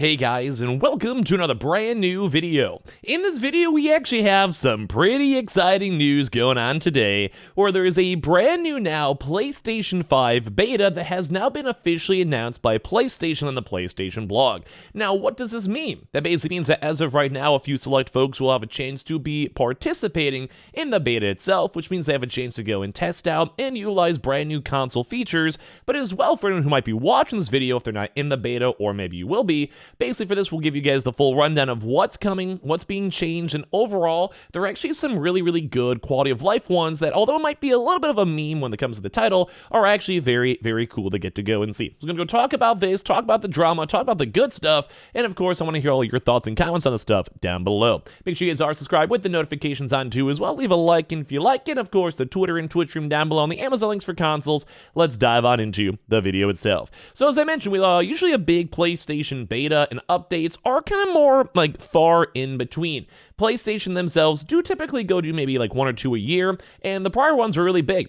Hey guys, and welcome to another brand new video. In this video, we actually have some pretty exciting news going on today, where there is a brand new now PlayStation 5 beta that has now been officially announced by PlayStation on the PlayStation blog. Now, what does this mean? That basically means that as of right now, a few select folks will have a chance to be participating in the beta itself, which means they have a chance to go and test out and utilize brand new console features, but as well for anyone who might be watching this video if they're not in the beta, or maybe you will be. Basically, for this, we'll give you guys the full rundown of what's coming, what's being changed, and overall, there are actually some really good quality of life ones that, although it might be a little bit of a meme when it comes to the title, are actually very cool to get to go and see. So we're going to go talk about this, talk about the drama, talk about the good stuff, and of course, I want to hear all your thoughts and comments on the stuff down below. Make sure you guys are subscribed with the notifications on too as well. Leave a like if you like it. Of course, the Twitter and Twitch stream down below, and the Amazon links for consoles. Let's dive on into the video itself. So as I mentioned, we usually a big PlayStation beta and updates are kind of more like far in between. PlayStation themselves do typically go to maybe like 1 or 2 a year, and the prior ones are really big,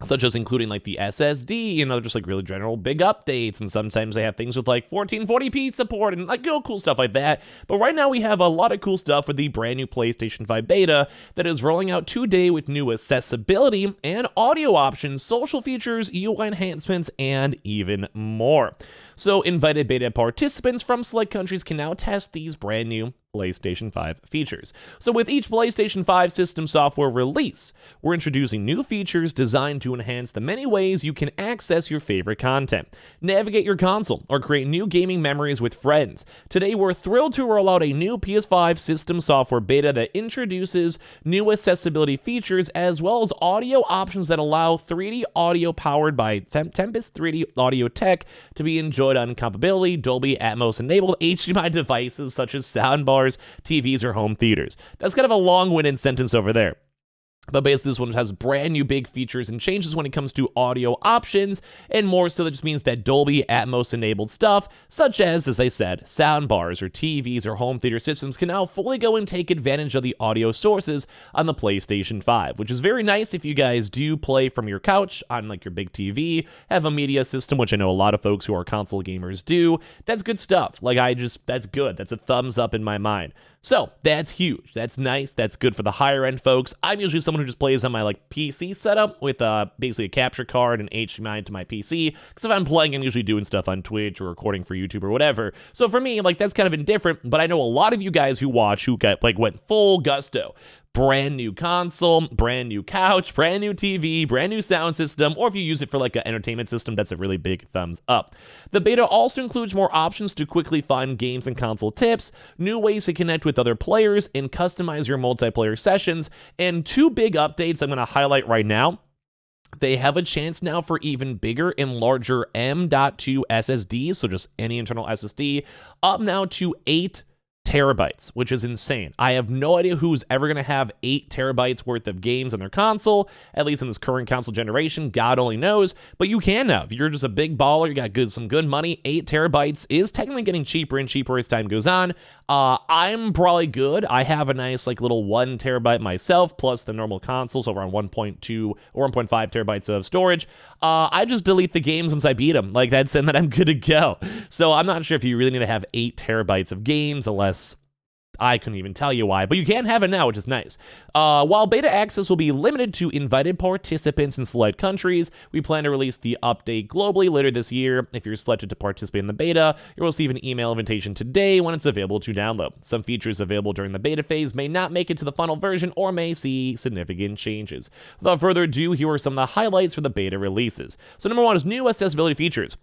such as including like the SSD, just like really general big updates, and sometimes they have things with like 1440p support and like cool stuff like that. But right now we have a lot of cool stuff with the brand new PlayStation 5 beta that is rolling out today with new accessibility and audio options, social features, UI enhancements, and even more. So invited beta participants from select countries can now test these brand new PlayStation 5 features. So with each PlayStation 5 system software release, we're introducing new features designed to enhance the many ways you can access your favorite content, navigate your console, or create new gaming memories with friends. Today, we're thrilled to roll out a new PS5 system software beta that introduces new accessibility features as well as audio options that allow 3D audio powered by Tempest 3D audio tech to be enjoyed on compatibility Dolby Atmos enabled HDMI devices such as soundbars, TVs, or home theaters. That's kind of a long-winded sentence over there. But basically, this one has brand new big features and changes when it comes to audio options, and more so that just means that Dolby Atmos enabled stuff, such as they said, soundbars or TVs or home theater systems can now fully go and take advantage of the audio sources on the PlayStation 5, which is very nice if you guys do play from your couch on like your big TV, have a media system, which I know a lot of folks who are console gamers do. That's good stuff. That's good. That's a thumbs up in my mind. So that's huge. That's nice. That's good for the higher end folks. I'm usually someone who just plays on my like PC setup with basically a capture card and HDMI to my PC. Because if I'm playing, I'm usually doing stuff on Twitch or recording for YouTube or whatever. So for me, like that's kind of indifferent. But I know a lot of you guys who watch who went full gusto. Brand new console, brand new couch, brand new TV, brand new sound system, or if you use it for like an entertainment system, that's a really big thumbs up. The beta also includes more options to quickly find games and console tips, new ways to connect with other players, and customize your multiplayer sessions, and 2 big updates I'm going to highlight right now. They have a chance now for even bigger and larger M.2 SSDs, so just any internal SSD, up now to 8 terabytes, which is insane. I have no idea who's ever going to have 8 terabytes worth of games on their console, at least in this current console generation. God only knows, but you can now. If you're just a big baller, you got some good money, 8 terabytes is technically getting cheaper and cheaper as time goes on. I'm probably good. I have a nice little 1 terabyte myself, plus the normal console, so around 1.2 or 1.5 terabytes of storage. I just delete the games once I beat them. That's and then I'm good to go. So I'm not sure if you really need to have 8 terabytes of games, unless I couldn't even tell you why, but you can have it now, which is nice. While beta access will be limited to invited participants in select countries, we plan to release the update globally later this year. If you're selected to participate in the beta, you'll receive an email invitation today when it's available to download. Some features available during the beta phase may not make it to the final version or may see significant changes. Without further ado, here are some of the highlights for the beta releases. So number 1 is new accessibility features.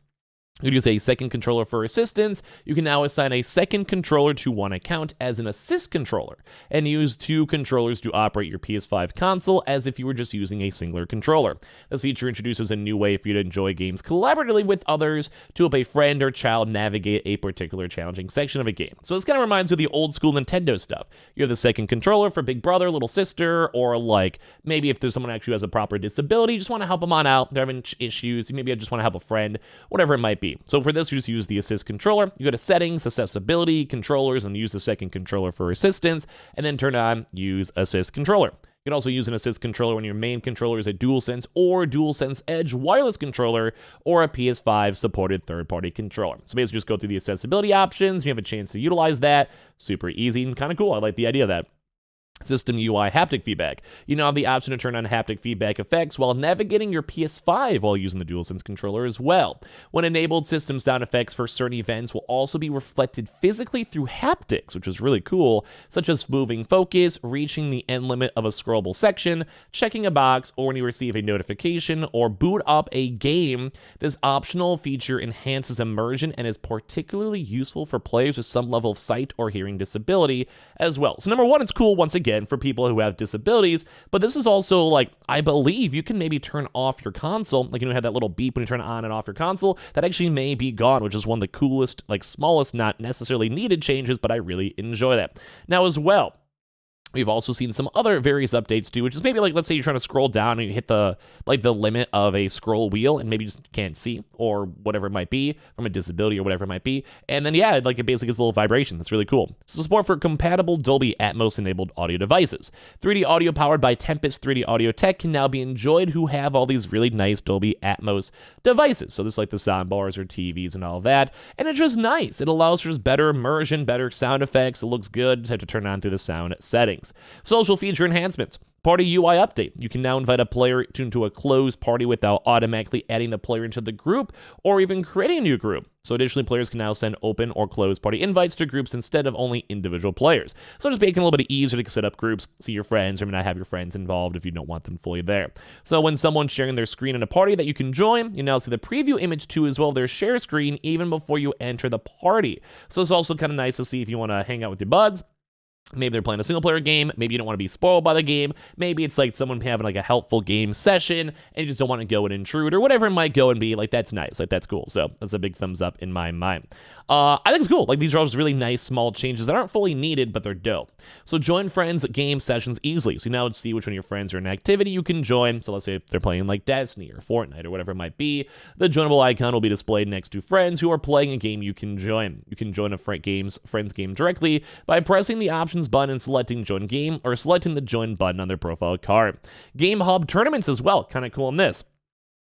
You can use a second controller for assistance. You can now assign a second controller to one account as an assist controller and use 2 controllers to operate your PS5 console as if you were just using a singular controller. This feature introduces a new way for you to enjoy games collaboratively with others to help a friend or child navigate a particular challenging section of a game. So this kind of reminds me of the old school Nintendo stuff. You have the second controller for big brother, little sister, or maybe if there's someone actually who has a proper disability, you just want to help them on out. They're having issues. Maybe I just want to help a friend, whatever it might be. So for this, you just use the assist controller. You go to settings, accessibility, controllers, and use the second controller for assistance, and then turn on use assist controller. You can also use an assist controller when your main controller is a DualSense or DualSense Edge wireless controller or a PS5 supported third-party controller. So basically just go through the accessibility options. You have a chance to utilize that. Super easy and kind of cool. I like the idea of that. System UI haptic feedback. You now have the option to turn on haptic feedback effects while navigating your PS5 while using the DualSense controller as well. When enabled, system sound effects for certain events will also be reflected physically through haptics, which is really cool, such as moving focus, reaching the end limit of a scrollable section, checking a box, or when you receive a notification or boot up a game. This optional feature enhances immersion and is particularly useful for players with some level of sight or hearing disability as well. So number one, it's cool once again for people who have disabilities, but this is also like, I believe you can maybe turn off your console, like, you know, have that little beep when you turn it on and off your console. That actually may be gone, which is one of the coolest, like, smallest, not necessarily needed changes, but I really enjoy that. Now as well, we've also seen some other various updates too, which is maybe like, let's say you're trying to scroll down and you hit the limit of a scroll wheel and maybe you just can't see or whatever it might be from a disability or whatever it might be. And then, yeah, like it basically gets a little vibration. That's really cool. So support for compatible Dolby Atmos enabled audio devices. 3D audio powered by Tempest 3D audio tech can now be enjoyed who have all these really nice Dolby Atmos devices. So this is like the sound bars or TVs and all of that. And it's just nice. It allows for just better immersion, better sound effects. It looks good. Just have to turn on through the sound settings. Social feature enhancements. Party UI update. You can now invite a player into a closed party without automatically adding the player into the group or even creating a new group. So additionally, players can now send open or closed party invites to groups instead of only individual players. So just making it a little bit easier to set up groups, see your friends, or not have your friends involved if you don't want them fully there. So when someone's sharing their screen in a party that you can join, you now see the preview image too as well, their share screen even before you enter the party. So it's also kind of nice to see if you want to hang out with your buds. Maybe they're playing a single player game. Maybe you don't want to be spoiled by the game. Maybe it's like someone having like a helpful game session and you just don't want to go and intrude or whatever it might go and be. Like, that's nice. Like, that's cool. So that's a big thumbs up in my mind. I think it's cool. Like, these are all just really nice small changes that aren't fully needed, but they're dope. So join friends game sessions easily. So you now see which one of your friends are in activity you can join. So let's say if they're playing like Destiny or Fortnite or whatever it might be, the joinable icon will be displayed next to friends who are playing a game you can join. You can join a friend's game directly by pressing the options button and selecting join game or selecting the join button on their profile card. Game Hub tournaments as well. Kind of cool in this.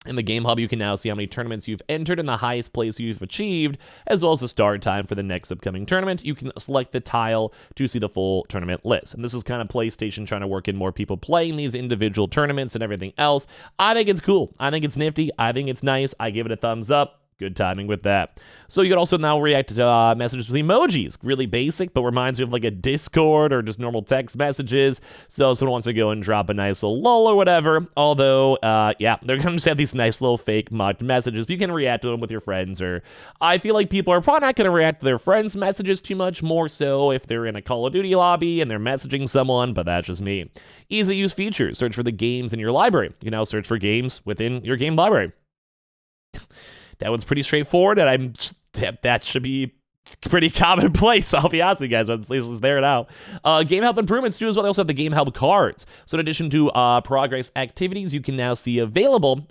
In the Game Hub, you can now see how many tournaments you've entered and the highest place you've achieved, as well as the start time for the next upcoming tournament. You can select the tile to see the full tournament list. And this is kind of PlayStation trying to work in more people playing these individual tournaments and everything else. I think it's cool. I think it's nifty. I think it's nice. I give it a thumbs up. Good timing with that. So you can also now react to messages with emojis. Really basic, but reminds you of like a Discord or just normal text messages. So someone wants to go and drop a nice little lol or whatever. Although, yeah, they're going to just have these nice little fake mocked messages. You can react to them with your friends, or I feel like people are probably not going to react to their friends' messages too much, more so if they're in a Call of Duty lobby and they're messaging someone, but that's just me. Easy to use features. Search for the games in your library. You can now search for games within your game library. That one's pretty straightforward, and that should be pretty commonplace, I'll be honest with you guys, but at least it's there now. Game Help improvements too as well. They also have the Game Help cards. So in addition to progress activities, you can now see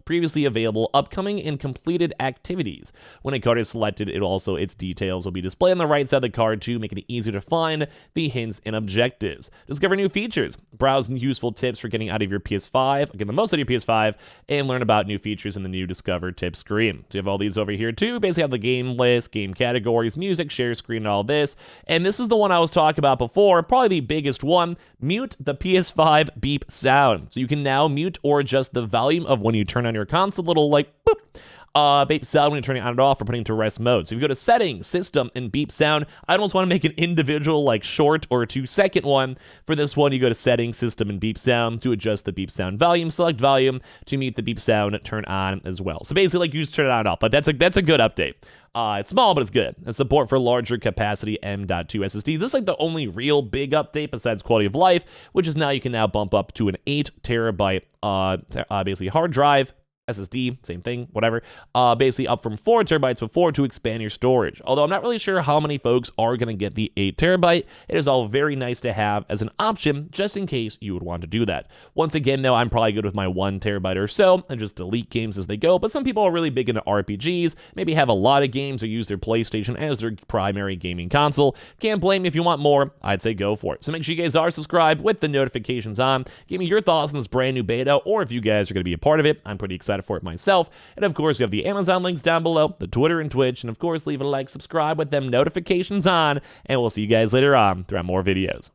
previously available, upcoming and completed activities. When a card is selected, its details will be displayed on the right side of the card too, making it easier to find the hints and objectives. Discover new features. Browse useful tips for getting out of your PS5, again, the most out of your PS5, and learn about new features in the new Discover Tips screen. So you have all these over here too. Basically have the game list, game categories, music, share screen, and all this. And this is the one I was talking about before, probably the biggest one. Mute the PS5 beep sound. So you can now mute or adjust the volume of when you turn on your console, little like boop. Beep sound when you're turning it on and off or putting it to rest mode. So if you go to settings, system, and beep sound, I almost want to make an individual like short or 2-second one. For this one, you go to settings, system, and beep sound to adjust the beep sound volume. Select volume to mute the beep sound turn on as well. So basically, like, you just turn it on and off. But that's a good update. It's small, but it's good. And support for larger capacity M.2 SSDs. This is like the only real big update besides quality of life, which is now you can now bump up to an 8 terabyte basically hard drive. SSD, same thing, whatever, basically up from 4 terabytes before to expand your storage. Although I'm not really sure how many folks are going to get the 8 terabyte, it is all very nice to have as an option just in case you would want to do that. Once again, though, I'm probably good with my 1 terabyte or so and just delete games as they go, but some people are really big into RPGs, maybe have a lot of games or use their PlayStation as their primary gaming console. Can't blame me if you want more, I'd say go for it. So make sure you guys are subscribed with the notifications on. Give me your thoughts on this brand new beta, or if you guys are going to be a part of it. I'm pretty excited for it myself. And of course, you have the Amazon links down below, the Twitter and Twitch, and of course, leave a like, subscribe with them notifications on, and we'll see you guys later on throughout more videos.